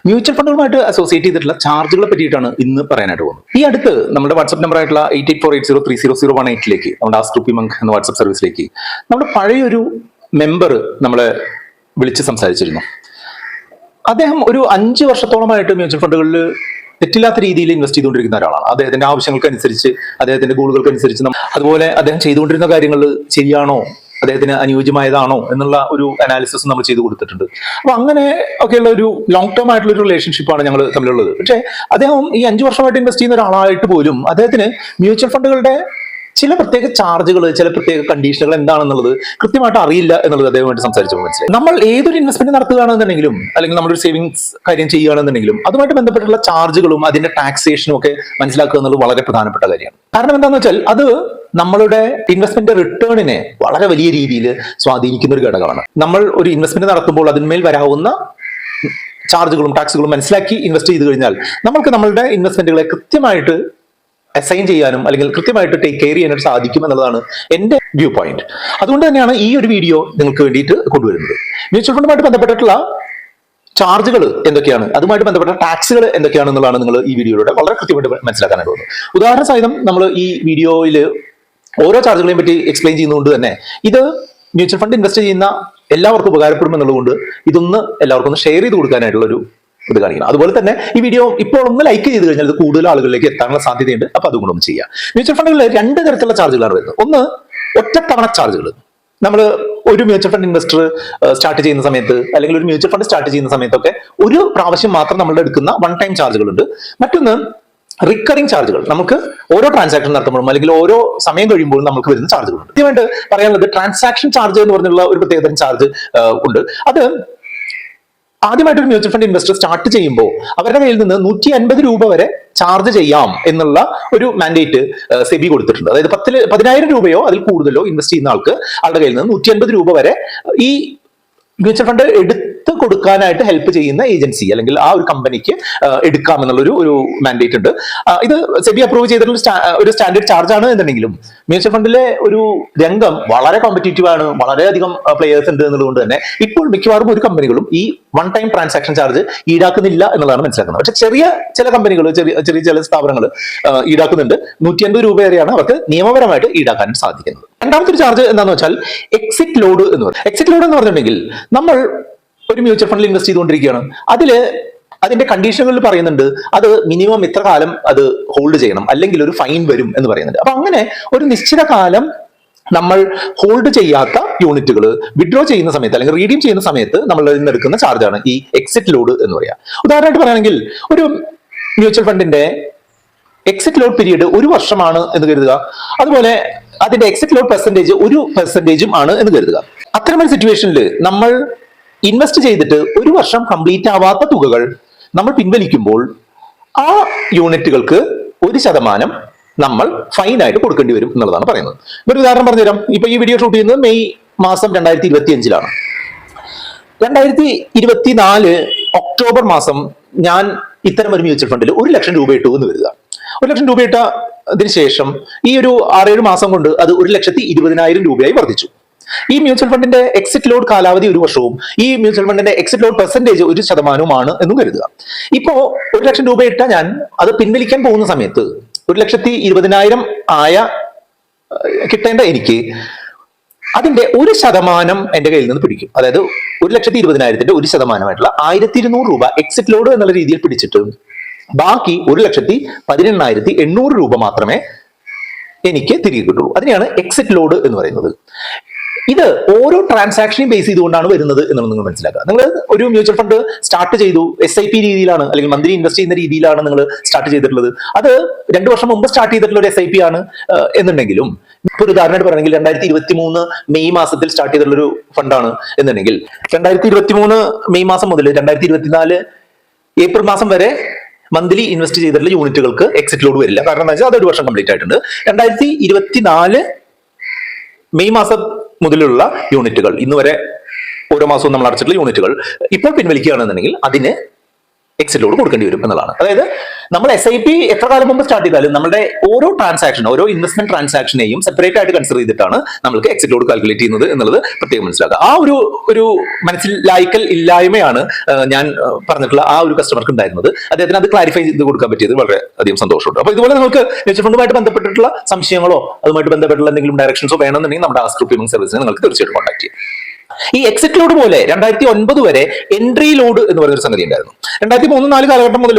Mutual ഫണ്ടുകളുമായിട്ട് associate ചെയ്തിട്ടുള്ള ചാർജുകളെ പറ്റിയിട്ടാണ് ഇന്ന് പറയാനായിട്ട് പോകുന്നത്. ഈ അടുത്ത് നമ്മുടെ വാട്സ്ആപ്പ് നമ്പർ ആയിട്ടുള്ള 8848030018 നമ്മുടെ ആസ്ക് റുപ്പി മങ്ക് എന്ന വാട്സ്ആപ്പ് സർവീസിലേക്ക് നമ്മുടെ പഴയൊരു മെമ്പർ നമ്മളെ വിളിച്ച് സംസാരിച്ചിരുന്നു. അദ്ദേഹം ഒരു 5 വർഷത്തോളമായിട്ട് മ്യൂച്വൽ ഫണ്ടുകളിൽ തെറ്റില്ലാത്ത രീതിയിൽ ഇൻവെസ്റ്റ് ചെയ്തുകൊണ്ടിരിക്കുന്ന ഒരാളാണ്. അദ്ദേഹത്തിന്റെ ആവശ്യങ്ങൾക്കനുസരിച്ച്, അദ്ദേഹത്തിന്റെ ഗോളുകൾക്കനുസരിച്ച്, അതുപോലെ അദ്ദേഹം ചെയ്തുകൊണ്ടിരുന്ന കാര്യങ്ങൾ ശരിയാണോ, അദ്ദേഹത്തിന് അനുയോജ്യമായതാണോ എന്നുള്ള ഒരു അനാലിസിസ് നമ്മൾ ചെയ്തു കൊടുത്തിട്ടുണ്ട്. അപ്പൊ അങ്ങനെ ഒക്കെയുള്ള ഒരു ലോങ് ടേം ആയിട്ടുള്ള ഒരു റിലേഷൻഷിപ്പാണ് ഞങ്ങൾ തമ്മിലുള്ളത്. പക്ഷേ അദ്ദേഹം ഈ 5 വർഷമായിട്ട് ഇൻവെസ്റ്റ് ചെയ്യുന്ന ഒരാളായിട്ട് പോലും അദ്ദേഹത്തിന് മ്യൂച്വൽ ഫണ്ടുകളുടെ ചില പ്രത്യേക ചാർജുകൾ, ചില പ്രത്യേക കണ്ടീഷനുകൾ എന്താണെന്നുള്ളത് കൃത്യമായിട്ട് അറിയില്ല എന്നുള്ളത് അദ്ദേഹമായിട്ട് സംസാരിച്ചപ്പോൾ മനസ്സിലായി. നമ്മൾ ഏതൊരു ഇൻവെസ്റ്റ്മെന്റ് നടത്തുകയാണെന്നുണ്ടെങ്കിലും, അല്ലെങ്കിൽ നമ്മളൊരു സേവിങ്സ് കാര്യം ചെയ്യുകയാണെന്നുണ്ടെങ്കിലും, അതുമായിട്ട് ബന്ധപ്പെട്ടുള്ള ചാർജുകളും അതിന്റെ ടാക്സേഷനും ഒക്കെ മനസ്സിലാക്കുക എന്നുള്ളത് വളരെ പ്രധാനപ്പെട്ട കാര്യമാണ്. കാരണം എന്താണെന്ന് വെച്ചാൽ അത് നമ്മളുടെ ഇൻവെസ്റ്റ്മെന്റ് റിട്ടേണിനെ വളരെ വലിയ രീതിയിൽ സ്വാധീനിക്കുന്ന ഒരു ഘടകമാണ്. നമ്മൾ ഒരു ഇൻവെസ്റ്റ്മെന്റ് നടത്തുമ്പോൾ അതിന്മേൽ വരാവുന്ന ചാർജുകളും ടാക്സുകളും മനസ്സിലാക്കി ഇൻവെസ്റ്റ് ചെയ്ത് കഴിഞ്ഞാൽ നമ്മൾക്ക് നമ്മളുടെ ഇൻവെസ്റ്റ്മെന്റുകളെ കൃത്യമായിട്ട് അസൈൻ ചെയ്യാനും അല്ലെങ്കിൽ കൃത്യമായിട്ട് ടേക്ക് കെയർ ചെയ്യാനായിട്ട് സാധിക്കും എന്നുള്ളതാണ് എന്റെ വ്യൂ പോയിന്റ്. അതുകൊണ്ട് തന്നെയാണ് ഈ ഒരു വീഡിയോ നിങ്ങൾക്ക് വേണ്ടിയിട്ട് കൊണ്ടുവരുന്നത്. മ്യൂച്വൽ ഫണ്ടുമായിട്ട് ബന്ധപ്പെട്ടിട്ടുള്ള ചാർജുകൾ എന്തൊക്കെയാണ്, അതുമായിട്ട് ബന്ധപ്പെട്ട ടാക്സുകൾ എന്തൊക്കെയാണെന്നുള്ളതാണ് നിങ്ങൾ ഈ വീഡിയോയിലൂടെ വളരെ കൃത്യമായിട്ട് മനസ്സിലാക്കാനായിട്ട് പോകുന്നത്. ഉദാഹരണ സഹിതം നമ്മൾ ഈ വീഡിയോയിൽ ഓരോ ചാർജുകളെയും പറ്റി എക്സ്പ്ലെയിൻ ചെയ്യുന്നതുകൊണ്ട് തന്നെ ഇത് മ്യൂച്വൽ ഫണ്ട് ഇൻവെസ്റ്റ് ചെയ്യുന്ന എല്ലാവർക്കും ഉപകാരപ്പെടും എന്നുള്ളതുകൊണ്ട് ഇതൊന്ന് എല്ലാവർക്കും ഒന്ന് ഷെയർ ചെയ്ത് കൊടുക്കാനായിട്ടുള്ള ഒരു ഇത് കാണിക്കണം. അതുപോലെ തന്നെ ഈ വീഡിയോ ഇപ്പോൾ ഒന്ന് ലൈക്ക് ചെയ്ത് കഴിഞ്ഞാൽ ഇത് കൂടുതൽ ആളുകളിലേക്ക് എത്താനുള്ള സാധ്യതയുണ്ട്. അപ്പൊ അതുകൊണ്ട് ഒന്ന് ചെയ്യാം. മ്യൂച്വൽ ഫണ്ടുകളിൽ 2 തരത്തിലുള്ള ചാർജുകളാണ് വരുന്നത്. ഒന്ന്, ഒറ്റത്തവണ ചാർജുകൾ. നമ്മൾ ഒരു മ്യൂച്വൽ ഫണ്ട് ഇൻവെസ്റ്റർ സ്റ്റാർട്ട് ചെയ്യുന്ന സമയത്ത്, അല്ലെങ്കിൽ ഒരു മ്യൂച്വൽ ഫണ്ട് സ്റ്റാർട്ട് ചെയ്യുന്ന സമയത്തൊക്കെ ഒരു പ്രാവശ്യം മാത്രം നമ്മൾ എടുക്കുന്ന വൺ ടൈം ചാർജുകളുണ്ട്. മറ്റൊന്ന് റിക്കറിംഗ് ചാർജുകൾ. നമുക്ക് ഓരോ ട്രാൻസാക്ഷൻ നടത്തുമ്പോഴും അല്ലെങ്കിൽ ഓരോ സമയം കഴിയുമ്പോഴും നമുക്ക് വരുന്ന ചാർജുകളുണ്ട്. കൃത്യമായിട്ട് പറയാനുള്ളത് ട്രാൻസാക്ഷൻ ചാർജ് എന്ന് പറഞ്ഞുള്ള ഒരു പ്രത്യേകതരം ചാർജ് ഉണ്ട്. അത് ആദ്യമായിട്ട് ഒരു മ്യൂച്വൽ ഫണ്ട് ഇൻവെസ്റ്റർ സ്റ്റാർട്ട് ചെയ്യുമ്പോൾ അവരുടെ കയ്യിൽ നിന്ന് 150 രൂപ വരെ ചാർജ് ചെയ്യാം എന്നുള്ള ഒരു മാൻഡേറ്റ് സെബി കൊടുത്തിട്ടുണ്ട്. അതായത് 10,000 രൂപയോ അതിൽ കൂടുതലോ ഇൻവെസ്റ്റ് ചെയ്യുന്ന ആളുടെ കയ്യിൽ നിന്ന് 150 രൂപ വരെ ഈ മ്യൂച്വൽ ഫണ്ട് എടുത്ത് കൊടുക്കാനായിട്ട് ഹെൽപ്പ് ചെയ്യുന്ന ഏജൻസി അല്ലെങ്കിൽ ആ ഒരു കമ്പനിക്ക് എടുക്കാം എന്നുള്ളൊരു മാൻഡേറ്റ് ഉണ്ട്. ഇത് സെബി അപ്രൂവ് ചെയ്തിട്ടുള്ള ഒരു സ്റ്റാൻഡേർഡ് ചാർജ് ആണ് എന്നുണ്ടെങ്കിലും മ്യൂച്വൽ ഫണ്ടിലെ ഒരു രംഗം വളരെ കോമ്പറ്റീറ്റീവ് ആണ്, വളരെയധികം പ്ലേയേഴ്സ് ഉണ്ട് എന്നുള്ളതുകൊണ്ട് തന്നെ ഇപ്പോൾ മിക്കവാറും ഒരു കമ്പനികളും ഈ വൺ ടൈം ട്രാൻസാക്ഷൻ ചാർജ് ഈടാക്കുന്നില്ല എന്നുള്ളതാണ് മനസ്സിലാക്കുന്നത്. പക്ഷെ ചില കമ്പനികൾ, ചില സ്ഥാപനങ്ങൾ ഈടാക്കുന്നുണ്ട്. 150 രൂപ വരെയാണ് അവർക്ക് നിയമപരമായിട്ട് ഈടാക്കാൻ സാധിക്കുന്നത്. രണ്ടാമത്തെ ഒരു ചാർജ് എന്താണെന്ന് വെച്ചാൽ എക്സിറ്റ് ലോഡ് എന്ന് പറയും. എക്സിറ്റ് ലോഡ് എന്ന് പറഞ്ഞിട്ടുണ്ടെങ്കിൽ നമ്മൾ ഒരു മ്യൂച്വൽ ഫണ്ടിൽ ഇൻവെസ്റ്റ് ചെയ്തുകൊണ്ടിരിക്കുകയാണ്. അതിന്റെ കണ്ടീഷനുകളിൽ പറയുന്നുണ്ട് അത് മിനിമം ഇത്ര കാലം അത് ഹോൾഡ് ചെയ്യണം, അല്ലെങ്കിൽ ഒരു ഫൈൻ വരും എന്ന് പറയുന്നുണ്ട്. അപ്പൊ അങ്ങനെ ഒരു നിശ്ചിത കാലം നമ്മൾ ഹോൾഡ് ചെയ്യാത്ത യൂണിറ്റുകൾ വിഡ്രോ ചെയ്യുന്ന സമയത്ത് അല്ലെങ്കിൽ റീഡീം ചെയ്യുന്ന സമയത്ത് നമ്മൾ നിന്ന് എടുക്കുന്ന ചാർജാണ് ഈ എക്സിറ്റ് ലോഡ് എന്ന് പറയാം. ഉദാഹരണമായിട്ട് പറയുകയാണെങ്കിൽ ഒരു മ്യൂച്വൽ ഫണ്ടിന്റെ എക്സിറ്റ് ലോഡ് പീരീഡ് 1 വർഷമാണ് എന്ന് കരുതുക. അതുപോലെ അതിന്റെ എക്സിറ്റ് ലോഡ് പെർസെന്റേജ് 1% ആണ് എന്ന് കരുതുക. അത്തരമൊരു സിറ്റുവേഷനിൽ നമ്മൾ ഇൻവെസ്റ്റ് ചെയ്തിട്ട് 1 വർഷം കംപ്ലീറ്റ് ആവാത്ത തുകകൾ നമ്മൾ പിൻവലിക്കുമ്പോൾ ആ യൂണിറ്റുകൾക്ക് 1% നമ്മൾ ഫൈനായിട്ട് കൊടുക്കേണ്ടി വരും എന്നുള്ളതാണ് പറയുന്നത്. ഒരു ഉദാഹരണം പറഞ്ഞുതരാം. ഇപ്പൊ ഈ വീഡിയോ ഷൂട്ട് ചെയ്യുന്നത് മെയ് മാസം 2025 2024 ഒക്ടോബർ മാസം ഞാൻ ഇത്തരം ഒരു മ്യൂച്വൽ ഫണ്ടിൽ 1 ലക്ഷം രൂപ ഇട്ടു എന്ന് കരുതുക. 1 ലക്ഷം രൂപ ഇട്ടതിന് ശേഷം ഈ ഒരു 6-7 മാസം കൊണ്ട് അത് 1,20,000 രൂപയായി വർദ്ധിച്ചു. ഈ മ്യൂച്വൽ ഫണ്ടിന്റെ എക്സിറ്റ് ലോഡ് കാലാവധി 1 വർഷവും ഈ മ്യൂച്വൽ ഫണ്ടിന്റെ എക്സിറ്റ് ലോഡ് പെർസെന്റേജ് 1% എന്നും കരുതുക. ഇപ്പോ 1 ലക്ഷം രൂപ ഇട്ട ഞാൻ അത് പിൻവലിക്കാൻ പോകുന്ന സമയത്ത് 1,20,000 കിട്ടേണ്ട എനിക്ക് അതിന്റെ 1% എന്റെ കയ്യിൽ നിന്ന് പിടിക്കും. അതായത് 1,20,000 1%ആയിട്ടുള്ള 1,200 രൂപ എക്സിറ്റ് ലോഡ് എന്നുള്ള രീതിയിൽ പിടിച്ചിട്ട് ബാക്കി 1,18,800 രൂപ മാത്രമേ എനിക്ക് തിരികെ കിട്ടുള്ളൂ. അതിനെയാണ് എക്സിറ്റ് ലോഡ് എന്ന് പറയുന്നത്. ഇത് ഓരോ ട്രാൻസാക്ഷനെയും ബേസ് ചെയ്തുകൊണ്ടാണ് വരുന്നത് എന്നുള്ളത് നിങ്ങൾ മനസ്സിലാക്കുക. നിങ്ങൾ ഒരു മ്യൂച്വൽ ഫണ്ട് സ്റ്റാർട്ട് ചെയ്തു, SIP രീതിയിലാണ് അല്ലെങ്കിൽ മന്ത്ലി ഇൻവെസ്റ്റ് ചെയ്യുന്ന രീതിയിലാണ് നിങ്ങൾ സ്റ്റാർട്ട് ചെയ്തിട്ടുള്ളത്. അത് 2 വർഷം മുമ്പ് സ്റ്റാർട്ട് ചെയ്തിട്ടുള്ള ഒരു SIP ആണ് എന്നുണ്ടെങ്കിലും, ഇപ്പൊ ഒരു ഉദാഹരണമായിട്ട് പറയുകയാണെങ്കിൽ 2023 മെയ് മാസത്തിൽ സ്റ്റാർട്ട് ചെയ്തിട്ടുള്ള ഒരു ഫണ്ടാണ് എന്നുണ്ടെങ്കിൽ 2023 മെയ് മാസം മുതൽ 2024 ഏപ്രിൽ മാസം വരെ മന്ത്ലി ഇൻവെസ്റ്റ് ചെയ്തിട്ടുള്ള യൂണിറ്റുകൾക്ക് എക്സിറ്റ് ലോഡ് വരില്ല. കാരണം എന്താ വെച്ചാൽ അത് 1 വർഷം കംപ്ലീറ്റ് ആയിട്ടുണ്ട്. 2024 മെയ് മാസം മുതലുള്ള യൂണിറ്റുകൾ, ഇന്ന് വരെ ഓരോ മാസവും നമ്മൾ അടച്ചിട്ടുള്ള യൂണിറ്റുകൾ ഇപ്പോൾ പിൻവലിക്കുകയാണെന്നുണ്ടെങ്കിൽ അതിന് എക്സിറ്റ് കൊടുക്കേണ്ടി വരും എന്നുള്ളതാണ്. അതായത് നമ്മൾ SIP എത്ര കാലം മുമ്പ് സ്റ്റാർട്ട് ചെയ്താലും നമ്മുടെ ഓരോ ട്രാൻസാക്ഷൻ, ഓരോ ഇൻവെസ്റ്റ്മെന്റ് ട്രാൻസാക്ഷനെയും സെപ്പറേറ്റ് ആയിട്ട് കൺസിഡർ ചെയ്തിട്ടാണ് നമ്മൾക്ക് എക്സിറ്റ് ലോഡ് കാൽക്കുലേറ്റ് ചെയ്യുന്നത് എന്നുള്ളത് പ്രത്യേകം മനസ്സിലാക്കുക. ആ ഒരു മനസ്സിലാക്കൽ ഇല്ലായ്മയാണ് ഞാൻ പറഞ്ഞിട്ടുള്ള ആ ഒരു കസ്റ്റമർക്ക് ഉണ്ടായിരുന്നത്. അദ്ദേഹത്തിന് അത് ക്ലാരിഫൈ ചെയ്ത് കൊടുക്കാൻ പറ്റിയത് വളരെ അധികം സന്തോഷമുണ്ട്. അപ്പോൾ ഇതുപോലെ നിങ്ങൾക്ക് മ്യൂച്വൽ ഫണ്ടുമായിട്ട് ബന്ധപ്പെട്ടിട്ടുള്ള സംശയങ്ങളോ അതുമായിട്ട് ബന്ധപ്പെട്ടുള്ള എന്തെങ്കിലും ഡയറക്ഷൻസോ വേണമെന്നുണ്ടെങ്കിൽ നമ്മുടെ ആസ്ക് ഗ്രൂപ്പ് പേയ്മെന്റ് സർവീസിനെ നിങ്ങൾക്ക് തീർച്ചയായിട്ടും കോൺടാക്ട് ചെയ്യാം. ഈ എക്സിറ്റ് ലോഡ് പോലെ 2009 വരെ എൻട്രി ലോഡ് എന്ന് പറയുന്ന ഒരു സംഗതി ഉണ്ടായിരുന്നു. 2003-4 കാലഘട്ടം മുതൽ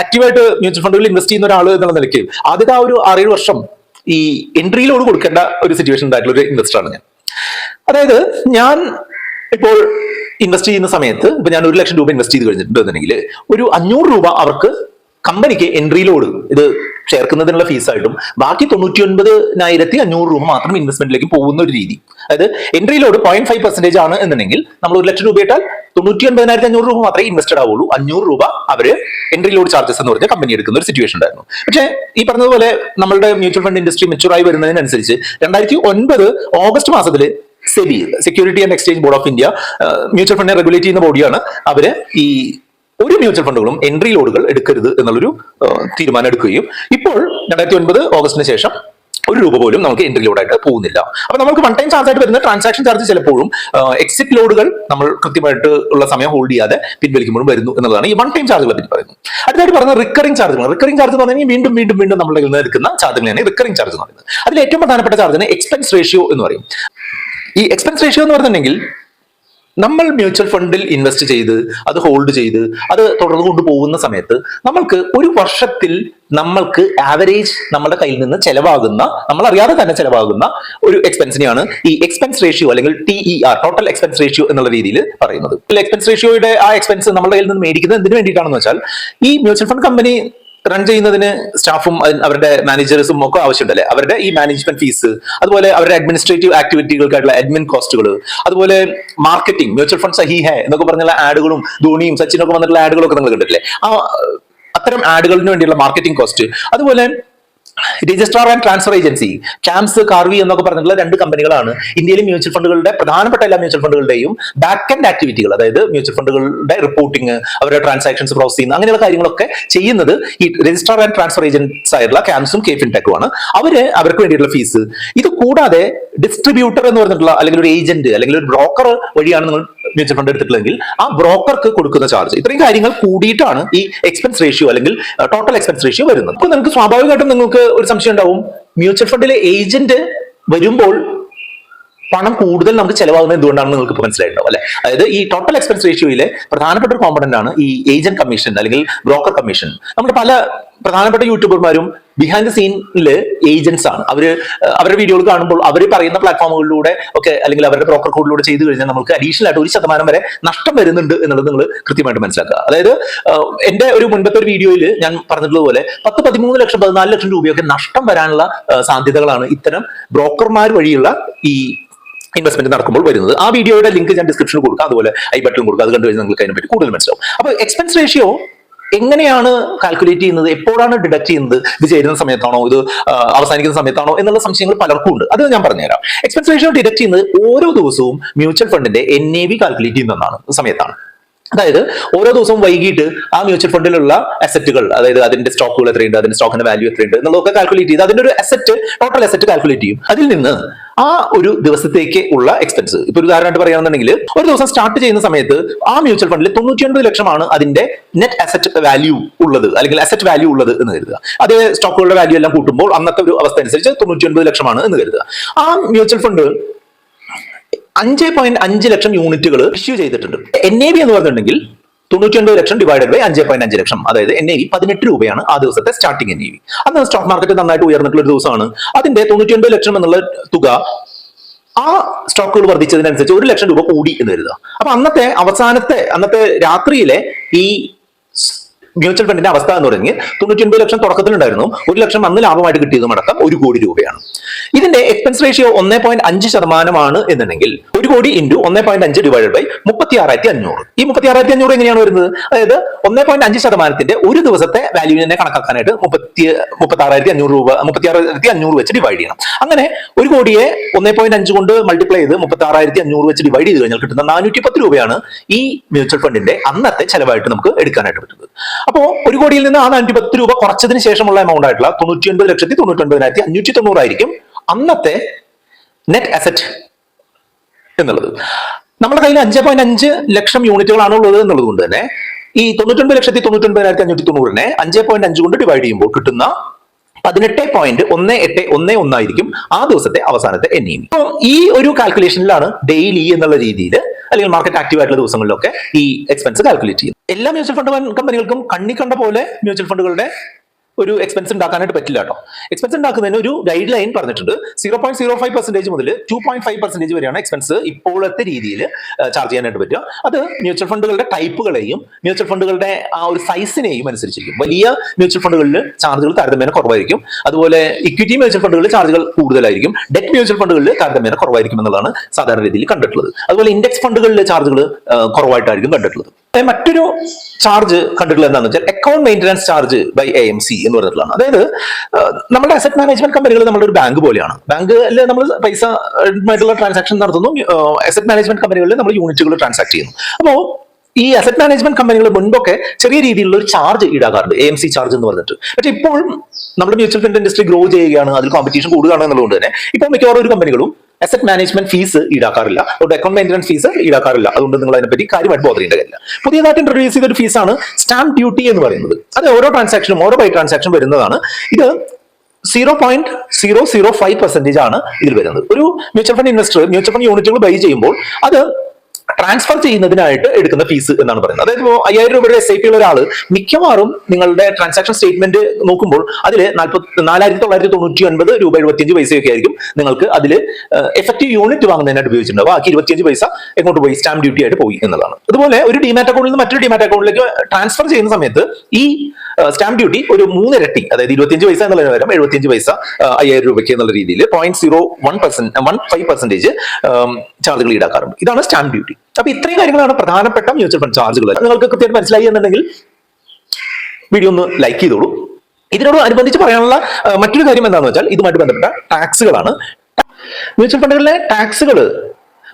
ആക്റ്റീവായിട്ട് മ്യൂച്വൽ ഫണ്ടുകളിൽ ഇൻവെസ്റ്റ് ചെയ്യുന്ന ഒരാൾ എന്നുള്ള നിലയ്ക്ക് ആദ്യത്തെ ആ ഒരു 6-7 വർഷം ഈ എൻട്രി ലോഡ് കൊടുക്കേണ്ട ഒരു സിറ്റുവേഷൻ ഉണ്ടായിട്ടുള്ള ഒരു ഇൻവെസ്റ്ററാണ് ഞാൻ. അതായത് ഞാൻ ഇപ്പോൾ ഇൻവെസ്റ്റ് ചെയ്യുന്ന സമയത്ത് ഇപ്പൊ ഞാൻ 1 ലക്ഷം രൂപ ഇൻവെസ്റ്റ് ചെയ്ത് കഴിഞ്ഞിട്ടുണ്ടെന്നുണ്ടെങ്കിൽ ഒരു 500 രൂപ അവർക്ക് കമ്പനിക്ക് എൻട്രി ലോഡ് ഇത് ചേർക്കുന്നതിനുള്ള ഫീസായിട്ടും ബാക്കി 99,500 രൂപ മാത്രം ഇൻവെസ്റ്റ്മെന്റിലേക്ക് പോകുന്ന ഒരു രീതി. അതായത് എൻട്രി ലോഡ് 0.5% ആണ് എന്നുണ്ടെങ്കിൽ നമ്മൾ 1 ലക്ഷം രൂപ ഇട്ടാൽ 99,500 രൂപ മാത്രമേ ഇൻവെസ്റ്റഡ് ആവുള്ളൂ. 500 രൂപ അവര് എൻട്രി ലോഡ് ചാർജസ് എന്ന് പറഞ്ഞ കമ്പനി എടുക്കുന്ന ഒരു സിറ്റുവേഷൻ ഉണ്ടായിരുന്നു. പക്ഷേ ഈ പറഞ്ഞതുപോലെ നമ്മളുടെ മ്യൂച്വൽ ഫണ്ട് ഇൻഡസ്ട്രി മെച്ചൂർ ആയി വരുന്നതിനനുസരിച്ച് 2009 ഓഗസ്റ്റ് മാസത്തിൽ SEBI, security and exchange board of India, mutual ഫണ്ടിനെ റെഗുലേറ്റ് ചെയ്യുന്ന ബോഡിയാണ്. അവര് ഈ ഒരു മ്യൂച്വൽ ഫണ്ടുകളും എൻട്രി ലോഡുകൾ എടുക്കരുത് എന്നുള്ളൊരു തീരുമാനം എടുക്കുകയും ഇപ്പോൾ 2009 ഓഗസ്റ്റിന് ശേഷം 1 രൂപ പോലും നമുക്ക് എൻട്രി ലോഡായിട്ട് പോകുന്നില്ല. അപ്പൊ നമുക്ക് വൺ ടൈം ചാർജ് ആയിട്ട് വരുന്ന ട്രാൻസാക്ഷൻ ചാർജ് ചിലപ്പോഴും എക്സിറ്റ് ലോഡുകൾ നമ്മൾ കൃത്യമായിട്ട് ഉള്ള സമയം ഹോൾഡ് ചെയ്യാതെ പിൻവലിക്കുമ്പോഴും വരുന്നു എന്നുള്ളതാണ് ഈ വൺ ടൈം ചാർജുകളെ പറ്റി പറയുന്നത്. അടുത്തായിട്ട് പറയുന്നത് റിക്കറിംഗ് ചാർജുകൾ. റിക്കറിംഗ് ചാർജ് എന്ന് പറഞ്ഞാൽ വീണ്ടും വീണ്ടും വീണ്ടും നമ്മുടെ കയ്യിൽ നിന്ന് എടുക്കുന്ന ചാർജുകളാണ് റിക്കറിംഗ് ചാർജ് എന്ന് പറയുന്നത്. അതിൽ ഏറ്റവും പ്രധാനപ്പെട്ട ചാർജിന് എക്സ്പെൻസ് റേഷ്യോ എന്ന് പറയും. ഈ എക്സ്പെൻസ് റേഷ്യോ എന്ന് പറഞ്ഞിട്ടുണ്ടെങ്കിൽ നമ്മൾ മ്യൂച്വൽ ഫണ്ടിൽ ഇൻവെസ്റ്റ് ചെയ്ത് അത് ഹോൾഡ് ചെയ്ത് അത് തുടർന്ന് കൊണ്ടുപോകുന്ന സമയത്ത് നമ്മൾക്ക് ഒരു വർഷത്തിൽ നമ്മൾക്ക് ആവറേജ് നമ്മുടെ കയ്യിൽ നിന്ന് ചെലവാകുന്ന, നമ്മൾ അറിയാതെ തന്നെ ചെലവാകുന്ന ഒരു എക്സ്പെൻസിനെയാണ് ഈ എക്സ്പെൻസ് റേഷ്യോ അല്ലെങ്കിൽ TER, ടോട്ടൽ എക്സ്പെൻസ് റേഷ്യോ എന്നുള്ള രീതിയിൽ പറയുന്നത്. എക്സ്പെൻസ് റേഷ്യോയുടെ ആ എക്സ്പെൻസ് നമ്മുടെ കയ്യിൽ നിന്ന് മേടിക്കുന്നത് എന്തിനു വേണ്ടിയിട്ടാണെന്ന് വെച്ചാൽ ഈ മ്യൂച്വൽ ഫണ്ട് കമ്പനി റൺ ചെയ്യുന്നതിന് സ്റ്റാഫും അവരുടെ മാനേജേഴ്സും ഒക്കെ ആവശ്യമുണ്ടല്ലേ. അവരുടെ ഈ മാനേജ്മെന്റ് ഫീസ്, അതുപോലെ അവരുടെ അഡ്മിനിസ്ട്രേറ്റീവ് ആക്ടിവിറ്റികൾക്കായിട്ടുള്ള അഡ്മിൻ കോസ്റ്റുകൾ, അതുപോലെ മാർക്കറ്റിംഗ്, മ്യൂച്വൽ ഫണ്ട് സഹി ഹേ എന്നൊക്കെ പറഞ്ഞുള്ള ആഡുകളും ധോണിയും സച്ചിനൊക്കെ വന്നിട്ടുള്ള ആഡുകളൊക്കെ നിങ്ങൾ കണ്ടിട്ടില്ലേ, അത്തരം ആഡുകളിന് വേണ്ടിയുള്ള മാർക്കറ്റിംഗ് കോസ്റ്റ്, അതുപോലെ registrar and transfer agency CAMS, Karve എന്നൊക്കെ പറഞ്ഞിട്ടുള്ള 2 കമ്പനികളാണ് ഇന്ത്യയിലെ മ്യൂച്വൽ ഫണ്ടുകളുടെ പ്രധാനപ്പെട്ട എല്ലാ മ്യൂച്വൽ ഫണ്ടുകളുടെയും ബാക്ക് ആൻഡ് ആക്ടിവിറ്റികൾ, അതായത് മ്യൂച്വൽ ഫണ്ടുകളുടെ റിപ്പോർട്ടിംഗ്, അവരുടെ ട്രാൻസാക്ഷൻസ് പ്രോസസ് ചെയ്യുന്ന അങ്ങനെയുള്ള കാര്യങ്ങളൊക്കെ ചെയ്യുന്നത് ഈ രജിസ്ട്രാർ ആൻഡ് ട്രാൻസ്ഫർ ഏജൻസ് ആയിട്ടുള്ള ക്യാംസും KFinTech ആണ്. അവർക്ക് വേണ്ടിയിട്ടുള്ള ഫീസ്. ഇത് കൂടാതെ ഡിസ്ട്രിബ്യൂട്ടർ എന്ന് പറഞ്ഞിട്ടുള്ള അല്ലെങ്കിൽ ഒരു ഏജന്റ് അല്ലെങ്കിൽ ഒരു ബ്രോക്കർ വഴിയാണ് നിങ്ങൾ മ്യൂച്വൽ ഫണ്ട് എടുത്തിട്ടുണ്ടെങ്കിൽ ആ ബ്രോക്കർക്ക് കൊടുക്കുന്ന ചാർജ്, ഇത്രയും കാര്യങ്ങൾ കൂടിയിട്ടാണ് ഈ എക്സ്പെൻസ് റേഷ്യോ അല്ലെങ്കിൽ ടോട്ടൽ എക്സ്പെൻസ് റേഷ്യോ വരുന്നത്. അപ്പോൾ നിങ്ങൾക്ക് സ്വാഭാവികമായിട്ടും നിങ്ങൾക്ക് ഒരു സംശയം ഉണ്ടാവും, മ്യൂച്വൽ ഫണ്ടിലെ ഏജന്റ് വരുമ്പോൾ പണം കൂടുതൽ നമുക്ക് ചെലവാകുന്നത് എന്തുകൊണ്ടാണെന്ന് നിങ്ങൾക്ക് ഇപ്പോൾ മനസ്സിലായിട്ടുണ്ടാവും അല്ലെ. അതായത് ഈ ടോട്ടൽ എക്സ്പെൻസ് റേഷ്യോയിലെ പ്രധാനപ്പെട്ട ഒരു കോമ്പണന്റ് ആണ് ഈ ഏജന്റ് കമ്മീഷൻ അല്ലെങ്കിൽ ബ്രോക്കർ കമ്മീഷൻ. നമ്മുടെ പല പ്രധാനപ്പെട്ട യൂട്യൂബർമാരും ബിഹൈൻഡ് ദ സീനില് ഏജന്റ്സ് ആണ്. അവരുടെ വീഡിയോകൾ കാണുമ്പോൾ അവർ പറയുന്ന പ്ലാറ്റ്ഫോമുകളിലൂടെ ഒക്കെ അല്ലെങ്കിൽ അവരുടെ ബ്രോക്കർ കോഡിലൂടെ ചെയ്തു കഴിഞ്ഞാൽ നമുക്ക് അഡീഷണൽ ആയിട്ട് 1% വരെ നഷ്ടം വരുന്നുണ്ട് എന്നുള്ളത് നിങ്ങൾ കൃത്യമായിട്ട് മനസ്സിലാക്കുക. അതായത് എന്റെ ഒരു മുൻപത്തെ ഒരു വീഡിയോയിൽ ഞാൻ പറഞ്ഞിട്ടുള്ളതുപോലെ 10, 13 ലക്ഷം 14 ലക്ഷം രൂപയൊക്കെ നഷ്ടം വരാനുള്ള സാധ്യതകളാണ് ഇത്തരം ബ്രോക്കർമാർ വഴിയുള്ള ഈ ഇൻവെസ്റ്റ്മെന്റ് നടക്കുമ്പോൾ വരുന്നത്. ആ വീഡിയോയുടെ ലിങ്ക് ഞാൻ ഡിസ്ക്രിപ്ഷനിൽ കൊടുക്കാം, അതുപോലെ ഐ ബട്ടണിൽ കൊടുക്കാം. അത് കണ്ടു കഴിഞ്ഞാൽ നിങ്ങൾക്ക് അതിനെപ്പറ്റി കൂടുതൽ മനസ്സിലാവും. അപ്പോൾ എക്സ്പെൻസ് റേഷ്യോ എങ്ങനെയാണ് കാൽക്കുലേറ്റ് ചെയ്യുന്നത്, എപ്പോഴാണ് ഡിഡക്ട് ചെയ്യുന്നത്, ഇത് ചേരുന്ന സമയത്താണോ ഇത് അവസാനിക്കുന്ന സമയത്താണോ എന്നുള്ള സംശയങ്ങൾ പലർക്കും ഉണ്ട്. അത് ഞാൻ പറഞ്ഞുതരാം. എക്സ്പെൻസ് റേഷ്യോ ഡിഡക്ട് ചെയ്യുന്നത് ഓരോ ദിവസവും മ്യൂച്വൽ ഫണ്ടിന്റെ NAV കാൽക്കുലേറ്റ് ചെയ്യുന്നതാണ് സമയത്താണ്. അതായത് ഓരോ ദിവസവും വൈകിട്ട് ആ മ്യൂച്വൽ ഫണ്ടിലുള്ള അസറ്റുകൾ, അതായത് അതിന്റെ സ്റ്റോക്കുകൾ എത്രയുണ്ട്, അതിന്റെ സ്റ്റോക്കിന്റെ വാല്യൂ എത്രയുണ്ട് എന്നുള്ളതൊക്കെ കാൽക്കുലേറ്റ് ചെയ്ത് അതിന്റെ ഒരു ടോട്ടൽ അസറ്റ് കാൽക്കുലേറ്റ് ചെയ്യും. അതിൽ നിന്ന് ആ ഒരു ദിവസത്തേക്ക് ഉള്ള എക്സ്പെൻസ്, ഇപ്പൊ ഒരു ഉദാഹരണമായിട്ട് പറയുകയാണെന്നുണ്ടെങ്കിൽ ഒരു ദിവസം സ്റ്റാർട്ട് ചെയ്യുന്ന സമയത്ത് ആ മ്യൂച്വൽ ഫണ്ടിൽ 99 ലക്ഷമാണ് അതിന്റെ നെറ്റ് അസറ്റ് വാല്യൂ ഉള്ളത് അല്ലെങ്കിൽ അസറ്റ് വാല്യൂ ഉള്ളത് എന്ന് കരുതുക. അതേ സ്റ്റോക്കുകളുടെ വാല്യൂ എല്ലാം കൂട്ടുമ്പോൾ അന്നത്തെ ഒരു അവസ്ഥ അനുസരിച്ച് 99 ലക്ഷമാണ് എന്ന് കരുതുക. ആ മ്യൂച്വൽ ഫണ്ട് 5.5 ലക്ഷം യൂണിറ്റുകൾ ഇഷ്യൂ ചെയ്തിട്ടുണ്ട്. NAV എന്ന് പറഞ്ഞിട്ടുണ്ടെങ്കിൽ 99 ലക്ഷം ഡിവൈഡഡ് ബൈ 5.5 ലക്ഷം, അതായത് NAV 18 രൂപയാണ് ആ ദിവസത്തെ സ്റ്റാർട്ടിംഗ് NAV. അന്ന് സ്റ്റോക്ക് മാർക്കറ്റ് നന്നായിട്ട് ഉയർന്നിട്ടുള്ള ഒരു ദിവസമാണ്. അതിന്റെ 99 ലക്ഷം എന്നുള്ള തുക ആ സ്റ്റോക്കുകൾ വർദ്ധിച്ചതിനനുസരിച്ച് 1 ലക്ഷം രൂപ കൂടി എന്ന് കരുതുക. അപ്പൊ അന്നത്തെ രാത്രിയിലെ ഈ മ്യൂച്വൽ ഫണ്ടിന്റെ അവസ്ഥ എന്ന് പറഞ്ഞ് 99 ലക്ഷം തുടക്കത്തിലുണ്ടായിരുന്നു, 1 ലക്ഷം അന്ന് ലാഭമായിട്ട് കിട്ടിയതും അടക്കം 1 കോടി രൂപയാണ്. ഇതിന്റെ എക്സ്പെൻസ് റേഷ്യോ 1.5% എന്നുണ്ടെങ്കിൽ 1 കോടി ഇൻറ്റു 1.5 ഡിവൈഡഡ് ബൈ 36,500. ഈ 36,500 എങ്ങനെയാണ് വരുന്നത്? അതായത് 1.5% ഒരു ദിവസത്തെ വാല്യൂവിനെ കണക്കാക്കാനായിട്ട് 36,500 രൂപ 36,500 വെച്ച് ഡിവൈഡ് ചെയ്യണം. അങ്ങനെ 1 കോടിയെ 1.5 കൊണ്ട് മൾട്ടിപ്ലൈ ചെയ്ത് 36,500 വെച്ച് ഡിവൈഡ് ചെയ്ത് കഴിഞ്ഞാൽ കിട്ടുന്ന 410 രൂപയാണ് ഈ മ്യൂച്വൽ ഫണ്ടിന്റെ അന്നത്തെ ചെലവായിട്ട് നമുക്ക് എടുക്കാനായിട്ട് പറ്റുന്നത്. അപ്പോ 1 കോടിയിൽ നിന്ന് ആ 410 രൂപ കുറച്ചതിന് ശേഷമുള്ള എമൗണ്ട് ആയിട്ടുള്ള 99,99,590 ആയിരിക്കും അന്നത്തെ നെറ്റ് അസറ്റ് എന്നുള്ളത്. നമ്മുടെ കയ്യിൽ 5.5 ലക്ഷം യൂണിറ്റുകളാണ് ഉള്ളത് എന്നുള്ളത് കൊണ്ട് തന്നെ ഈ 99,99,590 5.5 കൊണ്ട് ഡിവൈഡ് ചെയ്യുമ്പോൾ കിട്ടുന്ന 18.1811 ആയിരിക്കും ആ ദിവസത്തെ അവസാനത്തെ NAV. അപ്പോൾ ഈ ഒരു കാൽക്കുലേഷനിലാണ് ഡെയിലി എന്നുള്ള രീതിയിൽ അല്ലെങ്കിൽ മാർക്കറ്റ് ആക്റ്റീവ് ആയിട്ടുള്ള ദിവസങ്ങളിലൊക്കെ ഈ എക്സ്പെൻസ് കാൽക്കുലേറ്റ് ചെയ്യുന്നത്. എല്ലാ മ്യൂച്വൽ ഫണ്ട് കമ്പനികൾക്കും കണ്ണി കണ്ട പോലെ മ്യൂച്വൽ ഫണ്ടുകളുടെ ഒരു എക്സ്പെൻസ് ഉണ്ടാക്കാനായിട്ട് പറ്റില്ല കേട്ടോ. എക്സ്പെൻസ് ഉണ്ടാക്കുന്നതിന് ഒരു ഗൈഡ് ലൈൻ പറഞ്ഞിട്ടുണ്ട്. 0.05% മുതൽ 2.5% വരെയാണ് എക്സ്പെൻസ് ഇപ്പോഴത്തെ രീതിയിൽ ചാർജ് ചെയ്യാനായിട്ട് പറ്റുക. അത് മ്യൂച്വൽ ഫണ്ടുകളുടെ ടൈപ്പുകളെയും മ്യൂച്വൽ ഫണ്ടുകളുടെ ആ ഒരു സൈസിനെയും അനുസരിച്ചിരിക്കും. വലിയ മ്യൂച്വൽ ഫണ്ടുകളിൽ ചാർജുകൾ താരതമ്യേന കുറവായിരിക്കും. അതുപോലെ ഇക്വിറ്റി മ്യൂച്വൽ ഫണ്ടുകളിൽ ചാർജുകൾ കൂടുതലായിരിക്കും. ഡെറ്റ് മ്യൂച്വൽ ഫണ്ടുകളിൽ താരതമ്യേന കുറവായിരിക്കും എന്നുള്ളതാണ് സാധാരണ രീതിയിൽ കണ്ടിട്ടുള്ളത്. അതുപോലെ ഇൻഡെക്സ് ഫണ്ടുകളിൽ ചാർജുകൾ കുറവായിട്ടായിരിക്കും കണ്ടിട്ടുള്ളത്. മറ്റൊരു ചാർജ് കണ്ടിട്ടുള്ളത് എന്താണെന്ന് വെച്ചാൽ account maintenance charge by AMC എന്ന് പറഞ്ഞിട്ടുള്ളതാണ്. അതായത് നമ്മുടെ അസറ്റ് മാനേജ്മെന്റ് കമ്പനികൾ നമ്മുടെ ഒരു ബാങ്ക് പോലെയാണ്. ബാങ്കിൽ നമ്മൾ പൈസ ആയിട്ടുള്ള ട്രാൻസാക്ഷൻ നടത്തുന്നു. അസറ്റ് മാനേജ്മെന്റ് കമ്പനികളിൽ നമ്മൾ യൂണിറ്റുകൾ ട്രാൻസാക്ട് ചെയ്യുന്നു. അപ്പോൾ ഈ അസറ്റ് മാനേജ്മെന്റ് കമ്പനികൾ മുൻപൊക്കെ ചെറിയ രീതിയിലുള്ള ഒരു ചാർജ് ഈടാക്കാറുണ്ട്, AMC ചാർജ് എന്ന് പറഞ്ഞിട്ട്. പക്ഷേ ഇപ്പോൾ നമ്മുടെ മ്യൂച്വൽ ഫണ്ട് ഇൻഡസ്ട്രി ഗ്രോ ചെയ്യുകയാണ്, അതിൽ കോമ്പറ്റീഷൻ കൂടുകയാണ് എന്നുള്ളതുകൊണ്ട് തന്നെ ഇപ്പോൾ മിക്കവാറും ഒരു കമ്പനികളും അസറ്റ് മാനേജ്മെന്റ് ഫീസ് ഈടാക്കാറില്ല, അതുകൊണ്ട് അക്കൗണ്ട് മെയിൻ്റനൻസ് ഫീസ് ഈടാക്കാറില്ല. അതുകൊണ്ട് നിങ്ങൾ അതിനെപ്പറ്റി കാര്യമായിട്ട് ബോധർ ചെയ്യേണ്ട കാര്യമില്ല. പുതിയതായിട്ട് ഇൻട്രൊഡ്യൂസ് ചെയ്ത ഒരു ഫീസാണ് സ്റ്റാമ്പ് ഡ്യൂട്ടി എന്ന് പറയുന്നത്. അത് ഓരോ ട്രാൻസാക്ഷനും ഓരോ ബൈ ട്രാൻസാക്ഷൻ വരുന്നതാണ്. ഇത് 0.005% ആണ് ഇതിൽ വരുന്നത്. ഒരു mutual fund investor mutual fund യൂണിറ്റുകൾ ബൈ ചെയ്യുമ്പോൾ അത് ട്രാൻസ്ഫർ ചെയ്യുന്നതിനായിട്ട് എടുക്കുന്ന ഫീസ് എന്നാണ് പറയുന്നത്. അതായത് 5,000 രൂപയുടെ SIP ഉള്ള ഒരാൾ മിക്കവാറും നിങ്ങളുടെ ട്രാൻസാക്ഷൻ സ്റ്റേറ്റ്മെന്റ് നോക്കുമ്പോൾ അതിൽ 4,999 രൂപ 75 പൈസയൊക്കെ ആയിരിക്കും നിങ്ങൾക്ക് അതിൽ എഫക്റ്റീവ് യൂണിറ്റ് വാങ്ങുന്നതിനായിട്ട് ഉപയോഗിച്ചിട്ടുണ്ടാവും. ബാക്കി 25 പൈസ എങ്ങോട്ട് പോയി? സ്റ്റാമ്പ് ഡ്യൂട്ടി ആയിട്ട് പോയി എന്നുള്ളതാണ്. അതുപോലെ ഒരു ഡിമാറ്റ് അക്കൗണ്ടിൽ നിന്ന് മറ്റൊരു ഡിമാറ്റ് അക്കൗണ്ടിലേക്ക് ട്രാൻസ്ഫർ ചെയ്യുന്ന സമയത്ത് ഈ സ്റ്റാമ്പ് ഡ്യൂട്ടി ഒരു 3 ഇരട്ടി, അതായത് 25 പൈസ എന്നുള്ളതിന് പകരം 75 പൈസ 5,000 രൂപയ്ക്ക് എന്നുള്ള രീതിയിൽ 0.01% ചാർജുകൾ ഈടാക്കാറുണ്ട്. ഇതാണ് സ്റ്റാമ്പ് ഡ്യൂട്ടി. അപ്പൊ ഇത്രയും കാര്യങ്ങളാണ് പ്രധാനപ്പെട്ട മ്യൂച്വൽ ഫണ്ട് ചാർജുകൾ. നിങ്ങൾക്ക് കൃത്യമായിട്ട് മനസ്സിലായി എന്നുണ്ടെങ്കിൽ വീഡിയോ ഒന്ന് ലൈക്ക് ചെയ്തോളൂ. ഇതിനോട് അനുബന്ധിച്ച് പറയാനുള്ള മറ്റൊരു കാര്യം എന്താണെന്ന് വെച്ചാൽ ഇതുമായിട്ട് ബന്ധപ്പെട്ട ടാക്സുകളാണ്. മ്യൂച്വൽ ഫണ്ടുകളിലെ ടാക്സുകൾ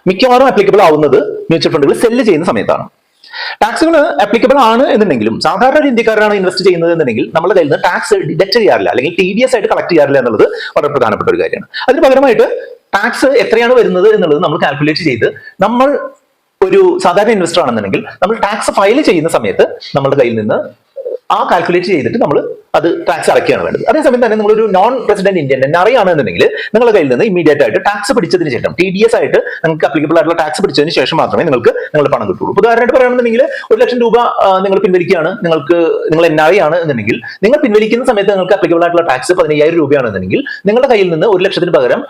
മിക്കവാറും ആപ്ലിക്കബിൾ ആവുന്നത് മ്യൂച്വൽ ഫണ്ടുകൾ സെല്ല് ചെയ്യുന്ന സമയത്താണ്. ടാക്സുകൾ ആപ്ലിക്കബിൾ ആണ് എന്നുണ്ടെങ്കിലും സാധാരണ ഒരു ഇന്ത്യക്കാരനാണ് ഇൻവെസ്റ്റ് ചെയ്യുന്നത് എന്നുണ്ടെങ്കിൽ നമ്മുടെ കയ്യിൽ നിന്ന് ടാക്സ് ഡിഡക്ട് ചെയ്യാറില്ല, അല്ലെങ്കിൽ TDS ആയിട്ട് കളക്ട് ചെയ്യാറില്ല എന്നുള്ളത് വളരെ പ്രധാനപ്പെട്ട ഒരു കാര്യമാണ്. അതിന് പകരമായിട്ട് ടാക്സ് എത്രയാണ് വരുന്നത് എന്നുള്ളത് നമ്മൾ കാൽക്കുലേറ്റ് ചെയ്ത് നമ്മൾ ഒരു സാധാരണ ഇൻവെസ്റ്റർ ആണെന്നുണ്ടെങ്കിൽ നമ്മൾ ടാക്സ് ഫയൽ ചെയ്യുന്ന സമയത്ത് നമ്മുടെ കയ്യിൽ നിന്ന് ആ കാൽക്കുലേറ്റ് ചെയ്തിട്ട് നമ്മൾ അത് ടാക്സ് അടയ്ക്കുകയാണ് വേണ്ടത്. അതേസമയം തന്നെ നമ്മളൊരു നോൺ റെസിഡന്റ് ഇന്ത്യൻ NRI ആണെന്നുണ്ടെങ്കിൽ നിങ്ങളുടെ കയ്യിൽ നിന്ന് ഇമ്മീഡിയറ്റ് ആയിട്ട് ടാക്സ് പിടിച്ചതിന് ശേഷം TDS ആയിട്ട് നിങ്ങൾക്ക് അപ്ലിക്കബിൾ ആയിട്ടുള്ള ടാക്സ് പിടിച്ചതിന് ശേഷം മാത്രമേ നിങ്ങൾക്ക് നിങ്ങളുടെ പണം കിട്ടുള്ളൂ. ഉദാഹരണമായിട്ട് പറയുകയാണെന്നുണ്ടെങ്കിൽ 1 ലക്ഷം രൂപ നിങ്ങൾ പിൻവലിക്കുകയാണ്, നിങ്ങൾ NRI ആണ് എന്നുണ്ടെങ്കിൽ നിങ്ങൾ പിൻവലിക്കുന്ന സമയത്ത് നിങ്ങൾക്ക് അപ്ലിക്കബിൾ ആയിട്ടുള്ള ടാക്സ് 15,000 രൂപയാണെന്നുണ്ടെങ്കിൽ നിങ്ങളുടെ കയ്യിൽ നിന്ന് 1 ലക്ഷത്തിന് പകരം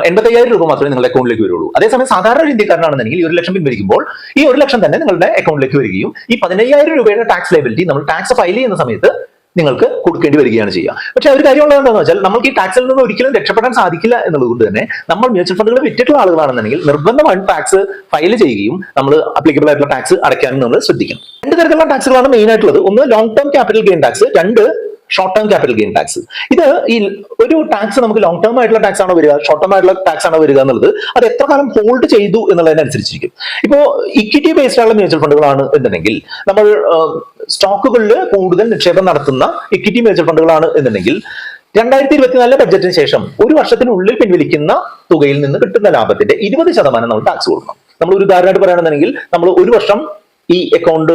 85,000 രൂപ മാത്രമേ നിങ്ങളുടെ അക്കൗണ്ടിലേക്ക് വരുള്ളൂ. അതേസമയം സാധാരണ ഒരു ഇന്ത്യക്കാരനാണെന്നുണ്ടെങ്കിൽ ഈ 1 ലക്ഷം പിൻവലിക്കുമ്പോൾ ഈ 1 ലക്ഷം തന്നെ നിങ്ങളുടെ അക്കൗണ്ടിലേക്ക് വരികയും ഈ 15,000 രൂപയുടെ ടാക്സ് ലയബിലിറ്റി നമ്മൾ ടാക്സ് ഫയൽ ചെയ്യുന്ന സമയത്ത് നിങ്ങൾക്ക് കൊടുക്കേണ്ടി വരികയാണ് ചെയ്യുക. പക്ഷെ ഒരു കാര്യമുള്ളത് എന്താണെന്ന് വെച്ചാൽ നമുക്ക് ഈ ടാക്സിൽ നിന്ന് ഒരിക്കലും രക്ഷപ്പെടാൻ സാധിക്കില്ല എന്നുള്ളത് കൊണ്ട് തന്നെ നമ്മൾ മ്യൂച്വൽ ഫണ്ടുകൾ വിറ്റിട്ടുള്ള ആളുകളാണെന്നുണ്ടെങ്കിൽ നിർബന്ധമായും ടാക്സ് ഫയൽ ചെയ്യുകയും നമ്മൾ അപ്ലിക്കബിൾ ആയിട്ടുള്ള ടാക്സ് അടയ്ക്കാനും നമ്മൾ ശ്രദ്ധിക്കണം. 2 തരത്തിലുള്ള ടാക്സുകളാണ് മെയിൻ ആയിട്ടുള്ളത്. ഒന്ന് long term capital gain tax, 2 short term capital gain tax. ഇത് ഈ ഒരു ടാക്സ് നമുക്ക് ലോങ് ടേം ആയിട്ടുള്ള ടാക്സ് ആണോ വരിക, ഷോർട്ട് ടേം ആയിട്ടുള്ള ടാക്സ് ആണോ വരിക എന്നുള്ളത് അത് എത്ര കാലം ഹോൾഡ് ചെയ്തു എന്നുള്ളതിനനുസരിച്ചിരിക്കും. ഇപ്പോൾ ഇക്വിറ്റി ബേസ്ഡ് ആയിട്ടുള്ള മ്യൂച്വൽ ഫണ്ടുകളാണ് എന്നുണ്ടെങ്കിൽ നമ്മൾ സ്റ്റോക്കുകളിൽ കൂടുതൽ നിക്ഷേപം നടത്തുന്ന ഇക്വിറ്റി മ്യൂച്വൽ ഫണ്ടുകളാണ് എന്നുണ്ടെങ്കിൽ 2024 ബഡ്ജറ്റിന് ശേഷം 1 വർഷത്തിനുള്ളിൽ പിൻവലിക്കുന്ന തുകയിൽ നിന്ന് കിട്ടുന്ന ലാഭത്തിന്റെ 20% നമ്മൾ ടാക്സ് കൊടുക്കണം. നമ്മൾ ഒരു ഉദാഹരണമായിട്ട് പറയുകയാണെന്നുണ്ടെങ്കിൽ നമ്മൾ 1 വർഷം ഈ അക്കൗണ്ട്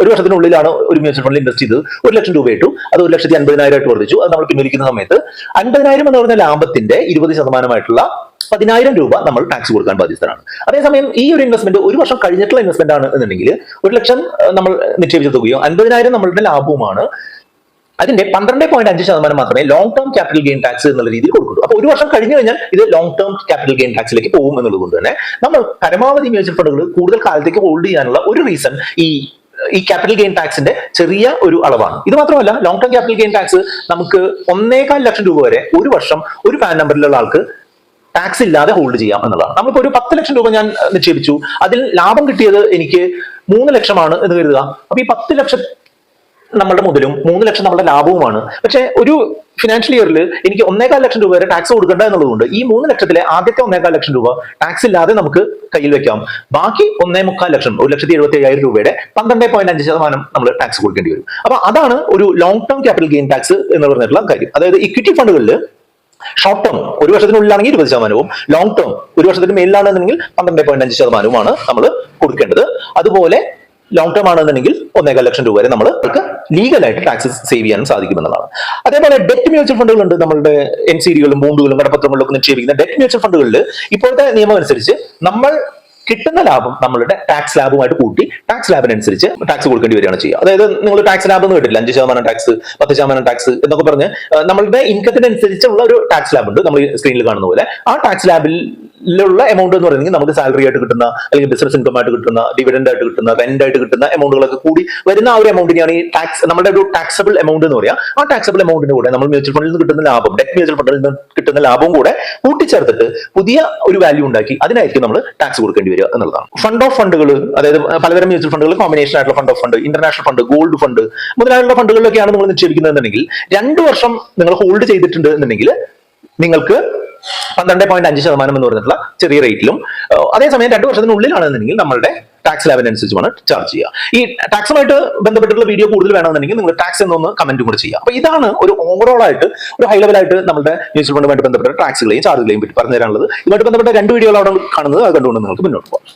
1 വർഷത്തിനുള്ളിലാണ് ഒരു മ്യൂച്വൽ ഫണ്ടിൽ ഇൻവെസ്റ്റ് ചെയ്തത്, 1 ലക്ഷം രൂപ ഇട്ടു, അത് 1,50,000 ആയിട്ട് വർദ്ധിച്ചു. അത് നമ്മൾ പിൻവലിക്കുന്ന സമയത്ത് 50,000 എന്ന് പറഞ്ഞ ലാഭത്തിന്റെ 20% 10,000 രൂപ നമ്മൾ ടാക്സ് കൊടുക്കാൻ ബാധ്യസ്ഥരാണ്. അതേസമയം ഈ ഒരു ഇൻവെസ്റ്റ്മെന്റ് 1 വർഷം കഴിഞ്ഞിട്ടുള്ള ഇൻവെസ്റ്റ്മെന്റ് ആണ് എന്നുണ്ടെങ്കിൽ 1 ലക്ഷം നമ്മൾ നിക്ഷേപിച്ച തുകയോ 50,000 നമ്മളുടെ ലാഭവുമാണ്. അതിന്റെ 12.5% മാത്രമേ long term capital gain tax എന്നുള്ള രീതിയിൽ കൊടുക്കുള്ളൂ. അപ്പൊ 1 വർഷം കഴിഞ്ഞു കഴിഞ്ഞാൽ ഇത് ലോങ് ടേം ക്യാപിറ്റൽ ഗെയിൻ ടാക്സിലേക്ക് പോകും എന്നുള്ളത് കൊണ്ട് തന്നെ നമ്മൾ പരമാവധി മ്യൂച്വൽ ഫണ്ടുകൾ കൂടുതൽ കാലത്തേക്ക് ഹോൾഡ് ചെയ്യാനുള്ള ഒരു റീസൺ ഈ ഈ ക്യാപിറ്റൽ ഗെയിൻ ടാക്സിന്റെ ചെറിയ ഒരു അളവാണ്. ഇത് മാത്രമല്ല, long term capital gain tax നമുക്ക് 1.25 ലക്ഷം രൂപ വരെ ഒരു വർഷം ഒരു പാൻ നമ്പറിലുള്ള ആൾക്ക് ടാക്സ് ഇല്ലാതെ ഹോൾഡ് ചെയ്യാം എന്നുള്ളതാണ്. നമ്മളിപ്പോ ഒരു 10 ലക്ഷം രൂപ ഞാൻ നിക്ഷേപിച്ചു, അതിൽ ലാഭം കിട്ടിയത് എനിക്ക് 3 ലക്ഷമാണ് എന്ന് കരുതുക. അപ്പൊ ഈ 10 ലക്ഷം നമ്മുടെ മുതലും 3 ലക്ഷം നമ്മുടെ ലാഭവുമാണ്. പക്ഷെ ഒരു ഫിനാൻഷ്യൽ ഇയറിൽ എനിക്ക് 1.25 ലക്ഷം രൂപ വരെ ടാക്സ് കൊടുക്കേണ്ട എന്നുള്ളതുകൊണ്ട് ഈ 3 ലക്ഷത്തിലെ ആദ്യത്തെ 1.25 ലക്ഷം രൂപ ടാക്സ് ഇല്ലാതെ നമുക്ക് കയ്യിൽ വെക്കാം. ബാക്കി 1.25 ലക്ഷം, 1,77,500 രൂപയുടെ 12.5% നമ്മൾ ടാക്സ് കൊടുക്കേണ്ടി വരും. അപ്പൊ അതാണ് ഒരു long term capital gain tax എന്ന് പറഞ്ഞിട്ടുള്ള കാര്യം. അതായത് ഇക്വിറ്റി ഫണ്ടുകളിൽ ഷോർട്ട് ടേം ഒരു വർഷത്തിനുള്ളിലാണെങ്കിൽ 20%, ലോങ് ടേം ഒരു വർഷത്തിന് മേലിലാണെന്നുണ്ടെങ്കിൽ 12.5%മാണ് നമ്മൾ കൊടുക്കേണ്ടത്. അതുപോലെ ലോങ് ടേം ആണെന്നുണ്ടെങ്കിൽ 1.25 ലക്ഷം രൂപ വരെ നമ്മൾക്ക് ലീഗലായിട്ട് ടാക്സ് സേവ് ചെയ്യാനും സാധിക്കുമെന്നുള്ളതാണ്. അതേപോലെ ഡെറ്റ് മ്യൂച്വൽ ഫണ്ടുകളുണ്ട്. നമ്മളുടെ എൻസിഡികളും ബോണ്ടുകളും കടപ്പത്രങ്ങളിലും ഒക്കെ നിക്ഷേപിക്കുന്ന ഡെറ്റ് മ്യൂച്വൽ ഫണ്ടുകളിൽ ഇപ്പോഴത്തെ നിയമം അനുസരിച്ച് നമ്മൾ കിട്ടുന്ന ലാഭം നമ്മളുടെ ടാക്സ് ലാഭുമായിട്ട് കൂട്ടി ടാക്സ് ലാബിനനുസരിച്ച് ടാക്സ് കൊടുക്കേണ്ടി വരികയാണ് ചെയ്യുക. അതായത് നിങ്ങൾ ടാക്സ് ലാബ് എന്ന് കേട്ടില്ല, 5% ടാക്സ്, 10% ടാക്സ് എന്നൊക്കെ പറഞ്ഞ് നമ്മളുടെ ഇൻകത്തിനനുസരിച്ചുള്ള ഒരു ടാക്സ് ലാബ് ഉണ്ട്. നമ്മൾ സ്ക്രീനിൽ കാണുന്ന പോലെ ആ ടാക്സ് ലാബിലുള്ള എമൗണ്ട് എന്ന് പറയുന്നത് നമുക്ക് സാലറി ആയിട്ട് കിട്ടുന്ന, അല്ലെങ്കിൽ ബിസിനസ് ഇൻകം ആയിട്ട് കിട്ടുന്ന, ഡിവിഡൻഡ് ആയിട്ട് കിട്ടുന്ന, റെന്റ് ആയിട്ട് കിട്ടുന്ന എമൗണ്ടുകളൊക്കെ കൂടി വരുന്ന ആ ഒരു എമൗണ്ടിനെയാണ് ഈ ടാക്സ്, നമ്മുടെ ഒരു ടാക്സബിൾ എമൗണ്ട് എന്ന് പറയാം. ആ ടാക്സബിൾ എമൗണ്ടിന്റെ കൂടെ നമ്മൾ മ്യൂച്വൽ ഫണ്ടിൽ നിന്ന് കിട്ടുന്ന ലാഭം, ഡെറ്റ് മ്യൂച്വൽ ഫണ്ടിൽ നിന്ന് കിട്ടുന്ന ലാഭവും കൂടെ കൂട്ടിച്ചേർത്തിട്ട് പുതിയ ഒരു വാല്യൂ ഉണ്ടാക്കി അതിനായിരിക്കും നമ്മൾ ടാക്സ് കൊടുക്കേണ്ടി വരിക എന്നുള്ളതാണ്. ഫണ്ട് ഓഫ് ഫണ്ടുകൾ, അതായത് പലതരം മ്യൂച്വൽ ഫണ്ടുകൾ, കോമ്പിനേഷൻ ആയിട്ടുള്ള fund of fund, international fund, gold fund മുതലായുള്ള ഫണ്ടുകളിലൊക്കെയാണ് നിങ്ങൾ നിക്ഷേപിക്കുന്നതെന്നുണ്ടെങ്കിൽ 2 വർഷം നിങ്ങൾ ഹോൾഡ് ചെയ്തിട്ടുണ്ട് എന്നുണ്ടെങ്കിൽ നിങ്ങൾക്ക് 12.5% എന്ന് പറഞ്ഞിട്ടുള്ള ചെറിയ റേറ്റിലും, അതേസമയം 2 വർഷത്തിനുള്ളിലാണെന്നുണ്ടെങ്കിൽ നമ്മളുടെ ടാക്സ് ലാബിനനുസരിച്ചുമാണ് ചാർജ് ചെയ്യുക. ഈ ടാക്സുമായിട്ട് ബന്ധപ്പെട്ടിട്ടുള്ള വീഡിയോ കൂടുതൽ വേണമെന്നുണ്ടെങ്കിൽ നിങ്ങൾ ടാക്സ് എന്നൊന്ന് കമന്റും കൂടെ ചെയ്യുക. അപ്പൊ ഇതാണ് ഒരു ഓവറോൾ ആയിട്ട്, ഒരു ഹൈ ലെവലായിട്ട് നമ്മുടെ മ്യൂച്വൽ ഫണ്ടുമായിട്ട് ബന്ധപ്പെട്ട ടാക്സുകളെയും ചാർജുകളെയും പറ്റി പറഞ്ഞു തരാനുള്ളത്. ഇതുമായിട്ട് ബന്ധപ്പെട്ട 2 വീഡിയോകൾ അവിടെ കാണുന്നത്, അത് കണ്ടുകൊണ്ട് നിങ്ങൾക്ക് മുന്നോട്ട് പോകാം.